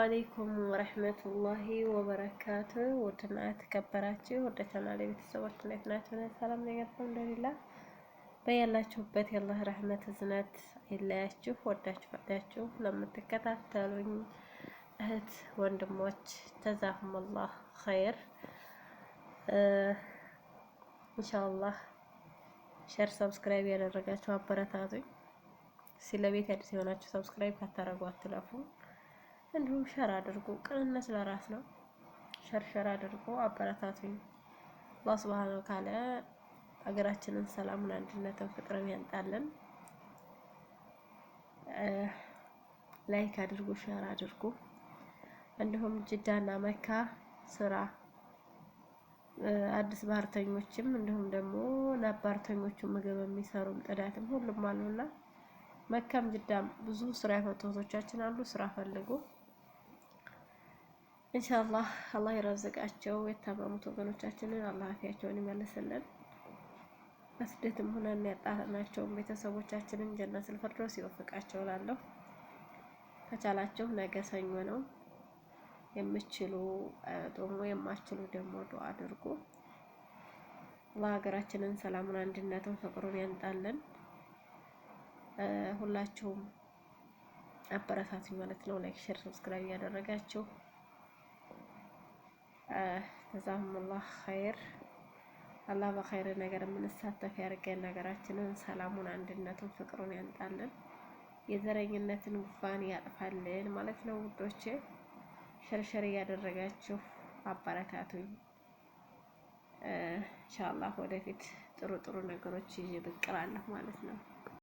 አለይኩም ወረህመቱላሂ ወበረካቱ። ውድና የተከበራችሁ ወደ ቻናሌ ቤተሰቦች እንዴት ናችሁ? ሰላም ነኝ አልሐምዱሊላህ። በያላችሁበት የአላህ ረህመት እዝነት አይለያችሁ። ወዳችሁ ፈቅዳችሁ ለምትከታተሉኝ እህት ወንድሞች ጀዛኩሙላህ ኸይር። ኢንሻአላህ ሼር ሰብስክራይብ ያደረጋችሁ አበረታቱኝ። ለቤት አዲስ የሆናችሁ ሰብስክራይብ ካታረጉ አትለፉ። እንዲሁም ሸር አድርጉ። ቅንነት ለራስ ነው። ሸር አድርጉ፣ አበረታቱኝ። አላህ ሱብሃነሁ ወተዓላ ሀገራችንን ሰላሙን፣ አንድነትን፣ ፍቅርን ያንጣልን። ላይክ አድርጉ፣ ሸር አድርጉ። እንዲሁም ጅዳና መካ ስራ አዲስ ባህርተኞችም እንዲሁም ደግሞ ነባርተኞቹ ምግብ የሚሰሩም ጥዳትም ሁሉም አሉና መካም ጅዳም ብዙ ስራ የፈቱ እህቶቻችን አሉ። ስራ ፈልጉ ኢንሻአላህ። አላህ ይረዝቃቸው። የታመሙት ወገኖቻችንን አላህ አፊያቸውን ይመልስልን። በስደትም ሆነን ያጣናቸውን ቤተሰቦቻችንን ጀነቱል ፊርደውስ ይወፍቃቸው እላለሁ። ከቻላችሁ ነገ ሰኞ ነው። የምትችሉ ደግሞ የማትችሉ ደግሞ ዱአ አድርጉ። አላህ ሀገራችንን ሰላሙን፣ አንድነትን፣ ፍቅሩን ያንጣልን። ሁላችሁም አበረታቱኝ ማለት ነው። ላይክ ሼር ሰብስክራይብ ያደረጋችሁ ጀዛኩሙላህ ኸይር። አላህ በኸይር ነገር የምንሳተፍ ያድርገን። ነገራችንን ሰላሙን፣ አንድነቱን፣ ፍቅሩን ያንጣልን። የዘረኝነትን ጉፋን ያጥፋልን ማለት ነው። ውዶቼ ሸርሸር እያደረጋችሁ አበረታቱኝ። ኢንሻአላህ ወደፊት ጥሩ ነገሮች ይዤ ብቅ እላለሁ ማለት ነው።